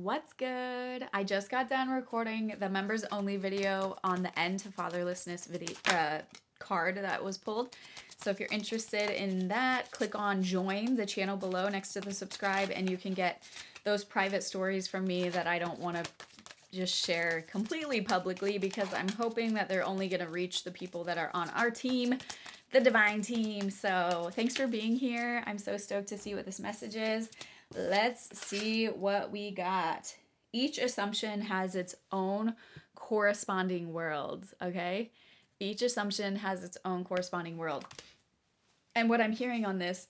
What's good? I just got done recording the members only video on the end to fatherlessness video card that was pulled. So if you're interested in that, click on join the channel below next to the subscribe, and you can get those private stories from me that I don't want to just share completely publicly, because I'm hoping that they're only going to reach the people that are on our team, the divine team. So thanks for being here. I'm so stoked to see what this message is. Let's see what we got. Each assumption has its own corresponding world, okay? Each assumption has its own corresponding world. And what I'm hearing on this,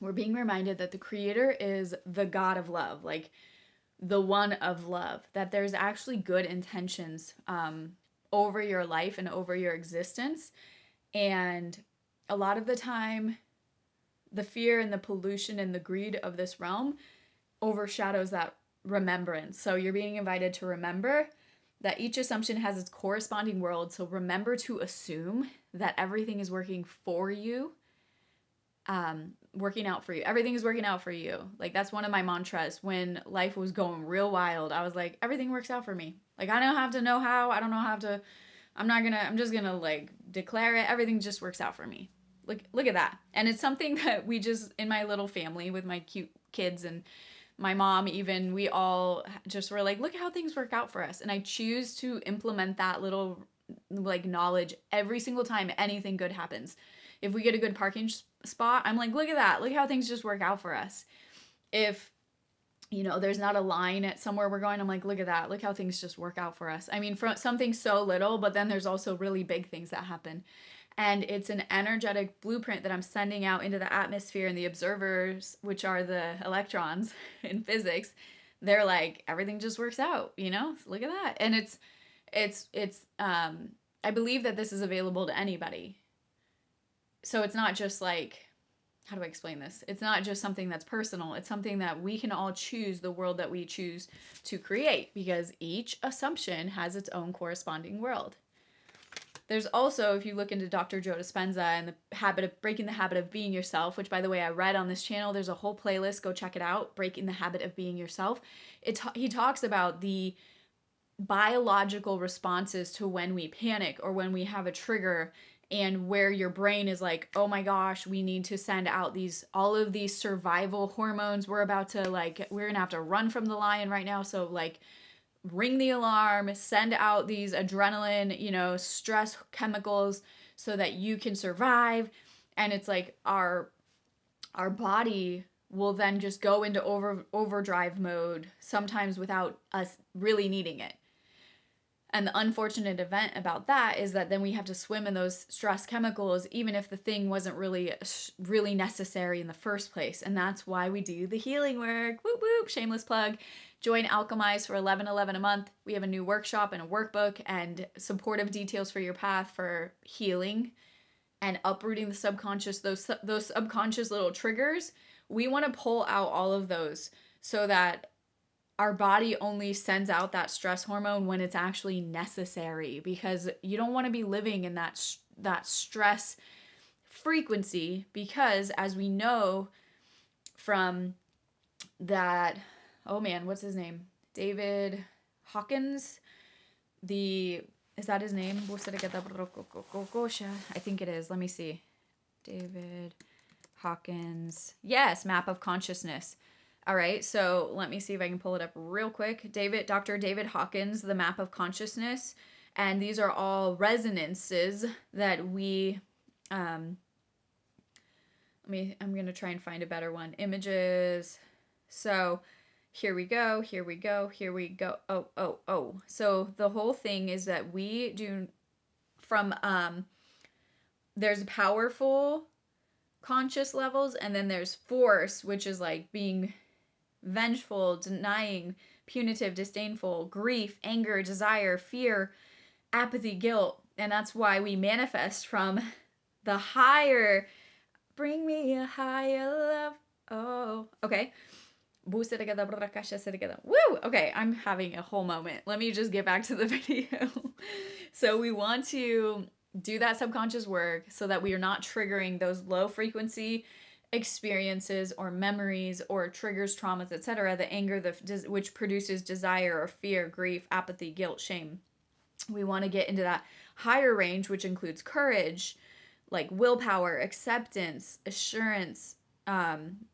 we're being reminded that the creator is the God of love, like the one of love, that there's actually good intentions over your life and over your existence. And a lot of the time, the fear and the pollution and the greed of this realm overshadows that remembrance. So you're being invited to remember that each assumption has its corresponding world. So remember to assume that everything is working for you, working out for you. Everything is working out for you. Like, that's one of my mantras when life was going real wild. I was like, everything works out for me. Like, I don't have to know how. I don't know how to. I'm just gonna like declare it. Everything just works out for me. Look at that. And it's something that we just, in my little family with my cute kids and my mom even, we all just were like, look how things work out for us. And I choose to implement that little like knowledge every single time anything good happens. If we get a good parking spot, I'm like, look at that. Look how things just work out for us. If, you know, there's not a line at somewhere we're going, I'm like, look at that. Look how things just work out for us. I mean, for something so little, but then there's also really big things that happen. And it's an energetic blueprint that I'm sending out into the atmosphere, and the observers, which are the electrons in physics, they're like, everything just works out, you know? Look at that. And it's I believe that this is available to anybody. So it's not just like, how do I explain this? It's not just something that's personal. It's something that we can all choose the world that we choose to create, because each assumption has its own corresponding world. There's also, if you look into Dr. Joe Dispenza and the habit of breaking the habit of being yourself, which, by the way, I read on this channel, there's a whole playlist, go check it out, Breaking the Habit of Being Yourself. He talks about the biological responses to when we panic or when we have a trigger, and where your brain is like, oh my gosh, we need to send out all of these survival hormones. We're gonna have to run from the lion right now. So like, ring the alarm, send out these adrenaline, stress chemicals so that you can survive. And it's like our body will then just go into overdrive mode, sometimes without us really needing it. And the unfortunate event about that is that then we have to swim in those stress chemicals, even if the thing wasn't really necessary in the first place. And that's why we do the healing work. Whoop whoop, shameless plug. Join ALCHEMYZE for $11.11 a month. We have a new workshop and a workbook and supportive details for your path for healing and uprooting the subconscious, those subconscious little triggers. We want to pull out all of those so that our body only sends out that stress hormone when it's actually necessary, because you don't want to be living in that stress frequency, because as we know from that, oh man, what's his name? David Hawkins. Is that his name? I think it is. Let me see. David Hawkins. Yes, Map of Consciousness. All right, so let me see if I can pull it up real quick. Dr. David Hawkins, the Map of Consciousness. And these are all resonances that we, I'm going to try and find a better one. Images. So here we go. Oh. So the whole thing is that we do there's powerful conscious levels, and then there's force, which is like being vengeful, denying, punitive, disdainful, grief, anger, desire, fear, apathy, guilt. And that's why we manifest from the higher, bring me a higher love. Oh, okay. Woo! Okay, I'm having a whole moment. Let me just get back to the video. So we want to do that subconscious work so that we are not triggering those low frequency experiences or memories or triggers, traumas, etc. The anger, which produces desire or fear, grief, apathy, guilt, shame. We want to get into that higher range, which includes courage, like willpower, acceptance, assurance,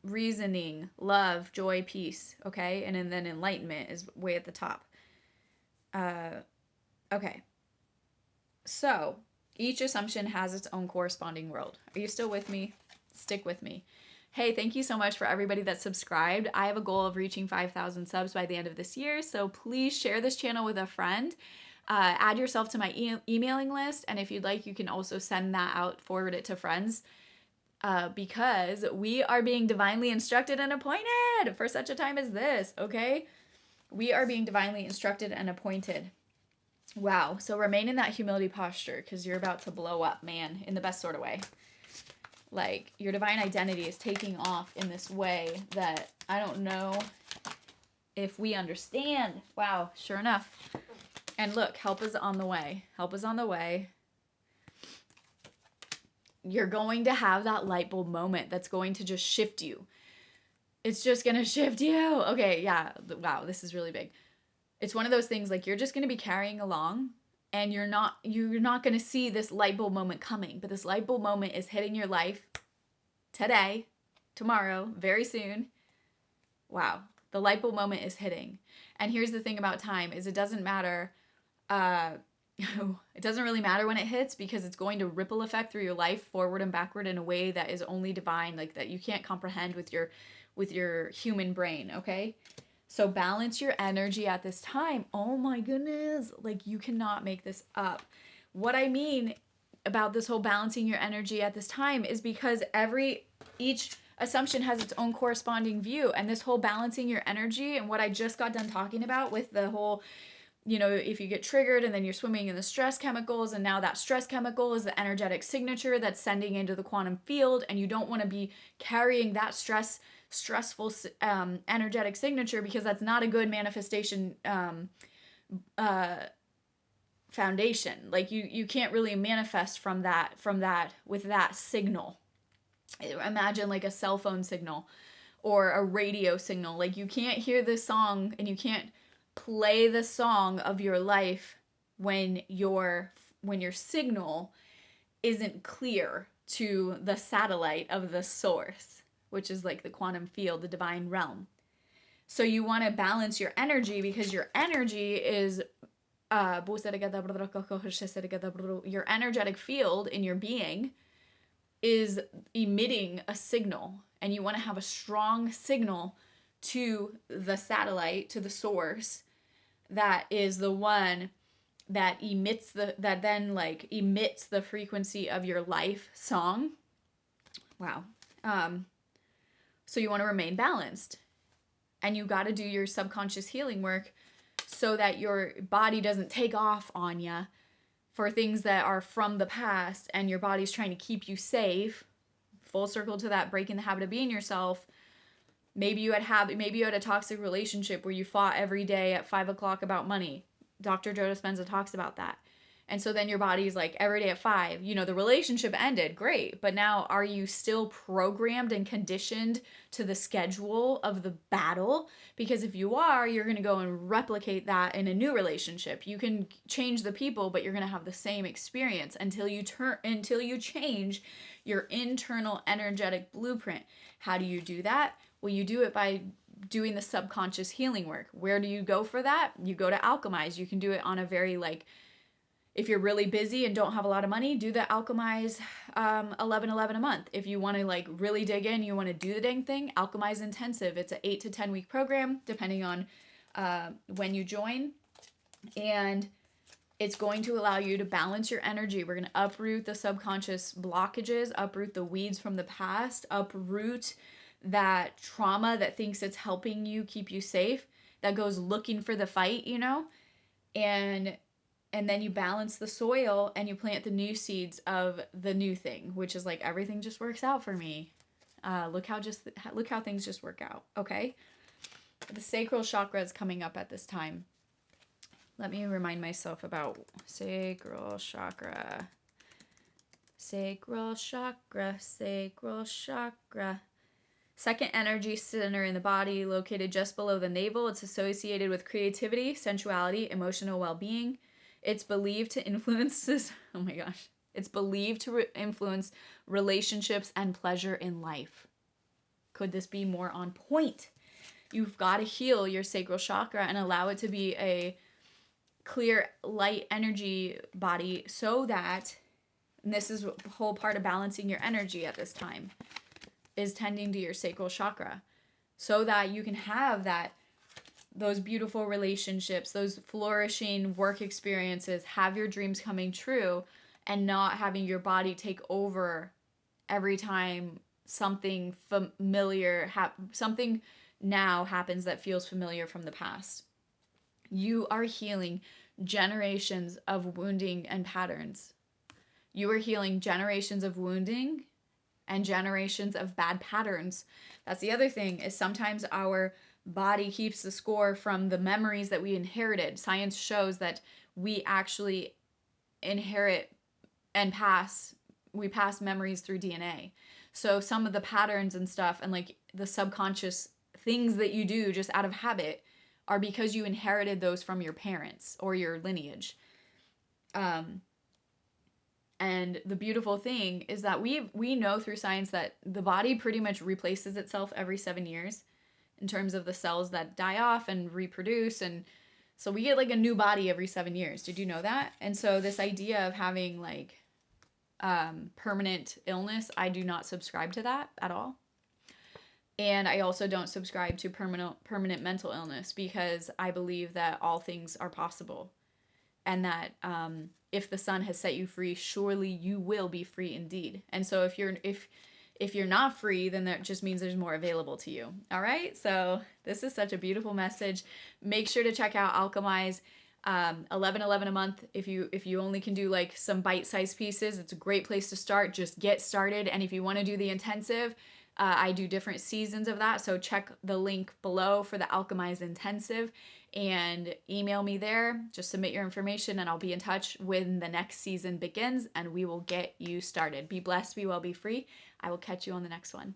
reasoning, love, joy, peace. Okay, and then enlightenment is way at the top. Okay. So each assumption has its own corresponding world. Are you still with me? Stick with me. Hey, thank you so much for everybody that subscribed. I have a goal of reaching 5,000 subs by the end of this year, so please share this channel with a friend. Add yourself to my emailing list, and if you'd like, you can also send that out, forward it to friends, because we are being divinely instructed and appointed for such a time as this, okay? We are being divinely instructed and appointed. Wow. So remain in that humility posture because you're about to blow up, man, in the best sort of way. Like, your divine identity is taking off in this way that I don't know if we understand. Wow, sure enough. And look, help is on the way. Help is on the way. You're going to have that light bulb moment that's going to just shift you. It's just going to shift you. Okay, yeah. Wow, this is really big. It's one of those things like you're just going to be carrying along and you're not going to see this light bulb moment coming, but this light bulb moment is hitting your life today, tomorrow, very soon. Wow. The light bulb moment is hitting. And here's the thing about time is it doesn't matter. It doesn't really matter when it hits because it's going to ripple effect through your life forward and backward in a way that is only divine, like that you can't comprehend with your human brain. Okay. So balance your energy at this time. Oh my goodness. Like, you cannot make this up. What I mean about this whole balancing your energy at this time is because each assumption has its own corresponding view. And this whole balancing your energy and what I just got done talking about with the whole, if you get triggered and then you're swimming in the stress chemicals, and now that stress chemical is the energetic signature that's sending into the quantum field, and you don't want to be carrying that stressful energetic signature because that's not a good manifestation foundation. Like you can't really manifest from that with that signal. Imagine like a cell phone signal or a radio signal. Like, you can't hear this song and you can't play the song of your life when your signal isn't clear to the satellite of the source, which is like the quantum field, the divine realm. So you want to balance your energy because your energy is your energetic field in your being is emitting a signal, and you want to have a strong signal to the satellite, to the source, that is the one that emits the frequency of your life song. Wow. So you want to remain balanced, and you got to do your subconscious healing work so that your body doesn't take off on you for things that are from the past, and your body's trying to keep you safe. Full circle to that, breaking the habit of being yourself. Maybe you had a toxic relationship where you fought every day at 5 o'clock about money. Dr. Joe Dispenza talks about that. And so then your body's like, every day at 5, the relationship ended, great. But now are you still programmed and conditioned to the schedule of the battle? Because if you are, you're going to go and replicate that in a new relationship. You can change the people, but you're going to have the same experience until you change your internal energetic blueprint. How do you do that? Well, you do it by doing the subconscious healing work. Where do you go for that? You go to ALCHEMYZE. You can do it on a very if you're really busy and don't have a lot of money, do the ALCHEMYZE 11/11 a month. If you want to really dig in, you want to do the dang thing, ALCHEMYZE Intensive. It's an 8 to 10 week program, depending on when you join. And it's going to allow you to balance your energy. We're going to uproot the subconscious blockages, uproot the weeds from the past, uproot that trauma that thinks it's helping you keep you safe, that goes looking for the fight, and then you balance the soil and you plant the new seeds of the new thing, which is everything just works out for me. Look how things just work out. Okay. The sacral chakra is coming up at this time. Let me remind myself about sacral chakra. Sacral chakra, sacral chakra. Second energy center in the body, located just below the navel. It's associated with creativity, sensuality, emotional well-being. It's believed to influence oh my gosh. It's believed to influence relationships and pleasure in life. Could this be more on point? You've got to heal your sacral chakra and allow it to be a clear, light energy body so that, and this is the whole part of balancing your energy at this time, is tending to your sacral chakra so that you can have those beautiful relationships, those flourishing work experiences, have your dreams coming true, and not having your body take over every time something familiar something now happens that feels familiar from the past. You are healing generations of wounding and patterns. You are healing generations of wounding and generations of bad patterns. That's the other thing, is sometimes our body keeps the score from the memories that we inherited. Science shows that we actually inherit and pass memories through DNA. So some of the patterns and stuff, and like the subconscious things that you do just out of habit, are because you inherited those from your parents or your lineage. And the beautiful thing is that we know through science that the body pretty much replaces itself every 7 years in terms of the cells that die off and reproduce. And so we get like a new body every 7 years. Did you know that? And so this idea of having like permanent illness, I do not subscribe to that at all. And I also don't subscribe to permanent mental illness, because I believe that all things are possible, and that if the sun has set you free, surely you will be free indeed. And so if you're not free, then that just means there's more available to you. All right. So this is such a beautiful message. Make sure to check out ALCHEMYZE. $11.11 a month. If you only can do like some bite-sized pieces, it's a great place to start. Just get started. And if you want to do the intensive, I do different seasons of that. So check the link below for the ALCHEMYZE intensive and email me there. Just submit your information and I'll be in touch when the next season begins and we will get you started. Be blessed, be well, be free. I will catch you on the next one.